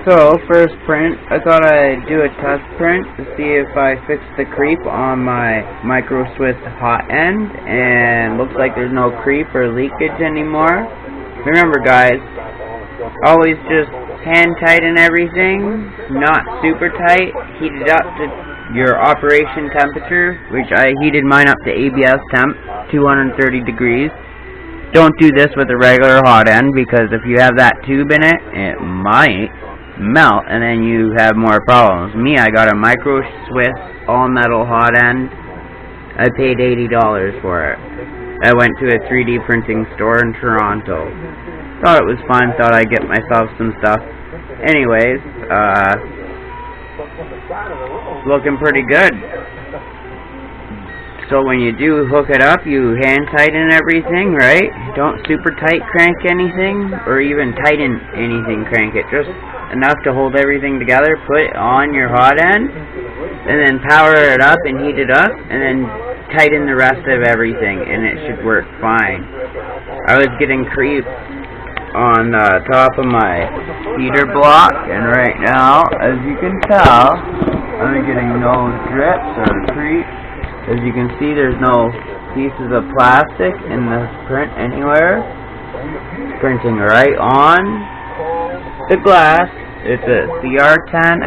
So, first print, I thought I'd do a test print to see if I fixed the creep on my micro Swiss hot end, and looks like there's no creep or leakage anymore. Remember guys, always just hand tighten everything, not super tight, heat it up to your operation temperature, which I heated mine up to ABS temp, 230 degrees. Don't do this with a regular hot end, because if you have that tube in it, it might melt and then you have more problems. Me, I got a micro Swiss all metal hot end. I paid $80 for it. I went to a 3D printing store in Toronto. Thought it was fun, thought I'd get myself some stuff. Anyways, looking pretty good. So when you do hook it up, you hand tighten everything, right? Don't super tight crank anything, or even tighten anything, crank it. Just enough to hold everything together, put it on your hot end, and then power it up and heat it up, and then tighten the rest of everything, and it should work fine. I was getting creep on the top of my heater block, and right now, as you can tell, I'm getting no drips or creep. As you can see, there's no pieces of plastic in the print anywhere. It's printing right on the glass. It's a Cr10.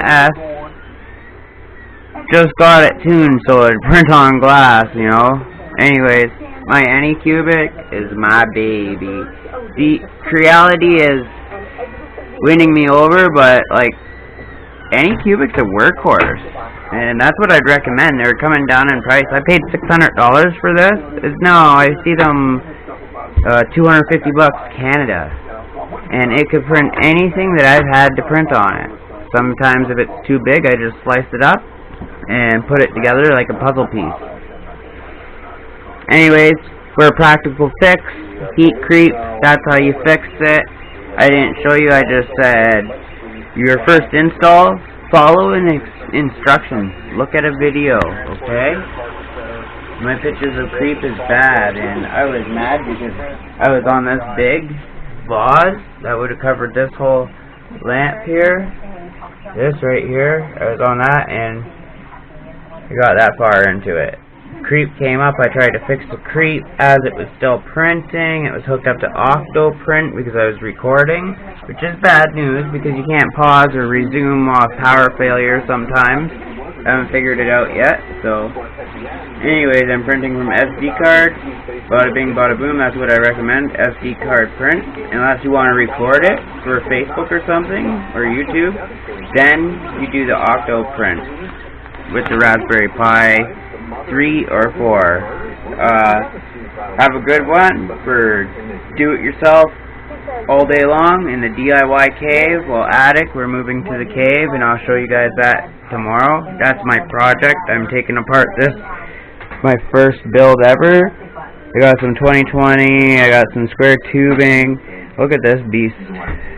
Just got it tuned so it'd print on glass, you know. Anyways, my Anycubic is my baby. The Cr10 is winning me over, but like, Anycubic's a workhorse, and that's what I'd recommend. They're coming down in price. I paid $600 for this. No, I see them $250 Canada, and it could print anything that I've had to print on it. Sometimes if it's too big, I just slice it up and put it together like a puzzle piece. Anyways, for a practical fix, heat creep, that's how you fix it. I didn't show you, I just said your first install, follow instructions. Look at a video, okay? My pictures of creep is bad, and I was mad because I was on this big vase that would have covered this whole lamp here. This right here, I was on that, and I got that far into it. Creep came up, I tried to fix the creep as it was still printing. It was hooked up to Octoprint because I was recording, which is bad news because you can't pause or resume off power failure sometimes. I haven't figured it out yet, so anyways, I'm printing from SD card. Bada bing, bada boom, that's what I recommend, SD card print. Unless you want to record it for Facebook or something, or YouTube, then you do the Octoprint with the Raspberry Pi 3 or 4. Have a good one for do-it-yourself all day long in the DIY cave. Well, attic, we're moving to the cave, and I'll show you guys that tomorrow. That's my project. I'm taking apart this, my first build ever. I got some 2020, I got some square tubing. Look at this beast.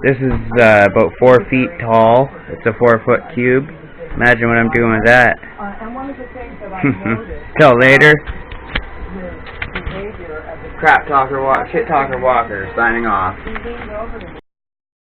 This is about 4 feet tall. It's a 4-foot cube. Imagine what I'm doing with that. Till later. Crap talker, shit talker walker, signing off.